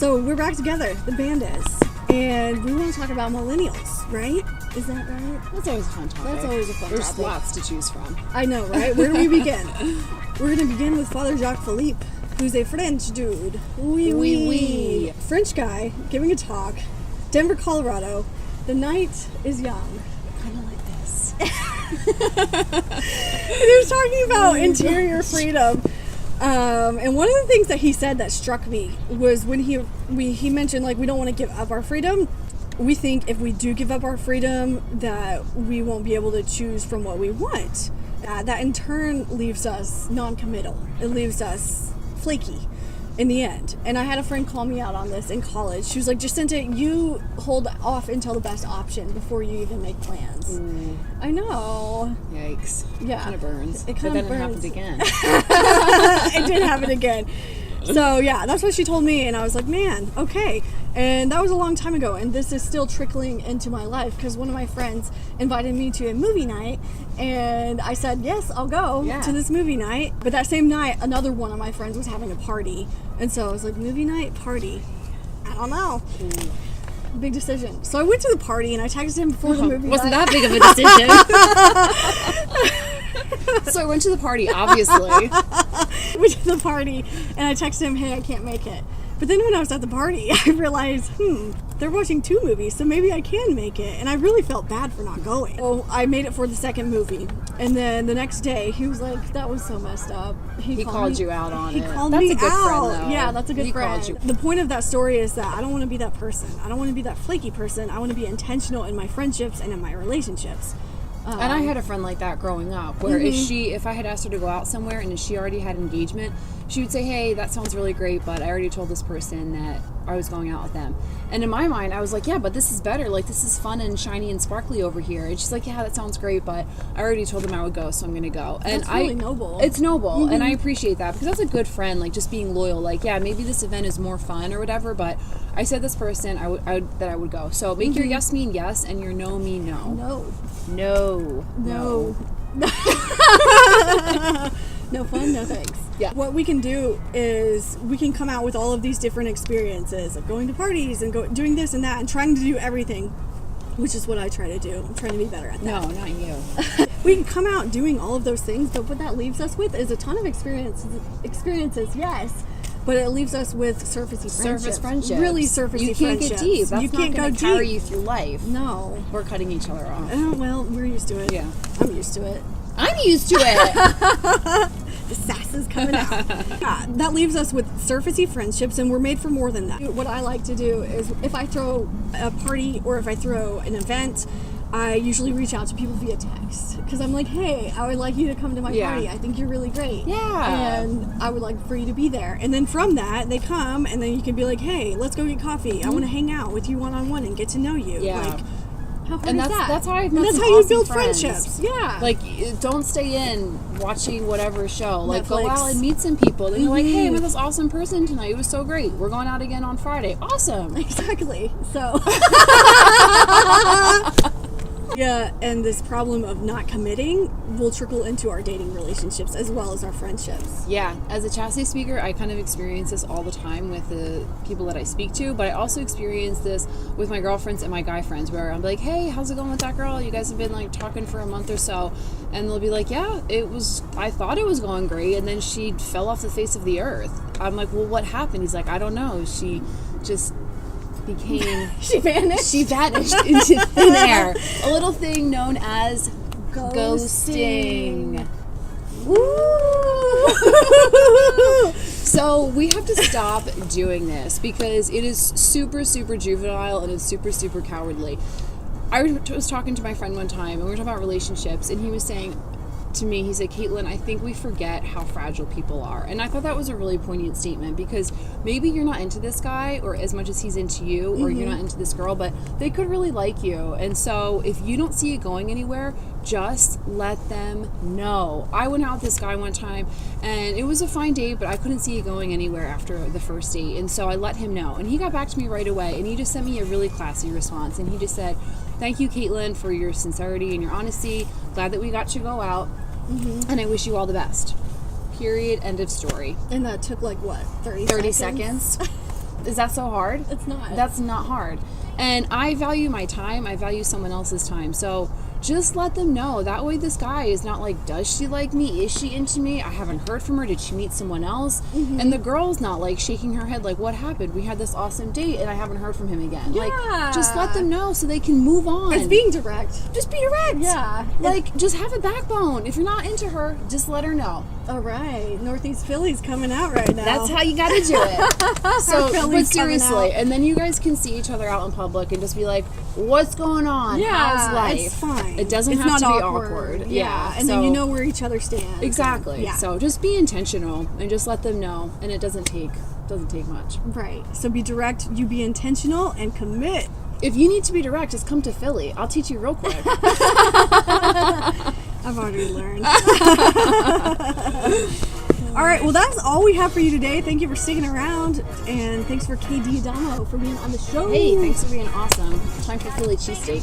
So we're back together, the band is. And we want to talk about millennials, right? Is that right? That's always a fun topic. That's always a fun There's topic. There's lots to choose from. I know, right? Where do we begin? We're going to begin with Father Jacques Philippe, who's a French dude. Oui. French guy giving a talk, Denver, Colorado. The night is young. Kind of like this. He was talking about interior freedom. And one of the things that he said that struck me was when he mentioned, like, we don't want to give up our freedom. We think if we do give up our freedom that we won't be able to choose from what we want. That in turn leaves us non-committal. It leaves us flaky in the end. And I had a friend call me out on this in college. She was like, Jacinta, you hold off until the best option before you even make plans. I know. Yikes. Yeah. Kind of burns. It kind of burns. It happened again. It did happen again. So yeah, that's what she told me, and I was like, man, okay. And that was a long time ago, and this is still trickling into my life because one of my friends invited me to a movie night, and I said, yes, I'll go to this movie night. But that same night, another one of my friends was having a party, and so I was like, movie night, party, I don't know. Big decision. So I went to the party, and I texted him before the movie Wasn't night. that big of a decision. So I went to the party, obviously. Went to the party, and I texted him, hey, I can't make it. But then when I was at the party, I realized, they're watching 2 movies, so maybe I can make it. And I really felt bad for not going. So I made it for the second movie. And then the next day, he was like, that was so messed up. He called you out on it. He called That's me a good out. friend, though. Yeah, that's a good He friend. called you. The point of that story is that I don't want to be that person. I don't want to be that flaky person. I want to be intentional in my friendships and in my relationships. And I had a friend like that growing up, where if I had asked her to go out somewhere and if she already had engagement, she would say, hey, that sounds really great, but I already told this person that I was going out with them. And in my mind, I was like, yeah, but this is better. Like, this is fun and shiny and sparkly over here. And she's like, yeah, that sounds great, but I already told them I would go, so I'm going to go. And that's really noble. It's noble, and I appreciate that, because that's a good friend, like, just being loyal. Like, yeah, maybe this event is more fun or whatever, but I said this person that I would go. So make your yes mean yes, and your no mean no. No. No fun, no thanks. Yeah. What we can do is we can come out with all of these different experiences of going to parties and doing this and that and trying to do everything, which is what I try to do. I'm trying to be better at that. No, not you. We can come out doing all of those things, but what that leaves us with is a ton of experiences, yes. But it leaves us with surfacey friendships. Really surfacey friendships. You can't get deep. That's you can't not going go to carry deep. you through life. No. We're cutting each other off. Oh, well, we're used to it. Yeah. I'm used to it. I'm used to it. The sass is coming out. Yeah, that leaves us with surfacey friendships, and we're made for more than that. What I like to do is if I throw a party or if I throw an event, I usually reach out to people via text because I'm like, hey, I would like you to come to my party. I think you're really great. Yeah. And I would like for you to be there. And then from that, they come, and then you can be like, hey, let's go get coffee. I want to hang out with you one-on-one and get to know you. Yeah. Like, how fun And is that? that's how I've met And that's some how you awesome build friends. friendships. Yeah. Like, don't stay in watching whatever show. Like, go Netflix. out and meet some people. Then you're like, hey, I met this awesome person tonight. It was so great. We're going out again on Friday. Awesome. Exactly. So yeah, and this problem of not committing will trickle into our dating relationships as well as our friendships. Yeah, as a chastity speaker, I kind of experience this all the time with the people that I speak to, but I also experience this with my girlfriends and my guy friends, where I'm like, hey, how's it going with that girl? You guys have been like talking for a month or so, and they'll be like, yeah, I thought it was going great, and then she fell off the face of the earth. I'm like, well, what happened? He's like, I don't know. She just became... She vanished into thin air. A little thing known as ghosting. Woo! So we have to stop doing this because it is super, super juvenile and it's super, super cowardly. I was talking to my friend one time and we were talking about relationships, and he was saying to me, he said, Caitlin, I think we forget how fragile people are. And I thought that was a really poignant statement, because maybe you're not into this guy or as much as he's into you, or you're not into this girl, but they could really like you. And so if you don't see it going anywhere, just let them know. I went out with this guy one time and it was a fine date, but I couldn't see it going anywhere after the first date. And so I let him know, and he got back to me right away, and he just sent me a really classy response. And he just said, thank you, Caitlin, for your sincerity and your honesty. Glad that we got to go out. And I wish you all the best. Period. End of story. And that took like what, 30 seconds? Is that so hard? It's not. That's not hard. And I value my time. I value someone else's time. So just let them know. That way this guy is not like, does she like me? Is she into me? I haven't heard from her. Did she meet someone else? And the girl's not like shaking her head like, what happened? We had this awesome date and I haven't heard from him again. Yeah. Like, just let them know so they can move on. It's being direct. Just be direct. Yeah. Like, just have a backbone. If you're not into her, just let her know. All right. Northeast Philly's coming out right now. That's how you got to do it. So, but Philly's coming seriously, out. and then you guys can see each other out in public and just be like, what's going on? Yeah, How's life? it's fine. It doesn't It's have to not be awkward. awkward. Yeah, and so- then you know where each other stands. Exactly. Yeah. So just be intentional and just let them know, and it doesn't take much. Right. So be direct, you be intentional, and commit. If you need to be direct, just come to Philly. I'll teach you real quick. I've already learned. All right, well, that's all we have for you today. Thank you for sticking around, and thanks for KD Adamo for being on the show. Hey, thanks for being awesome. Time for Philly cheesesteak.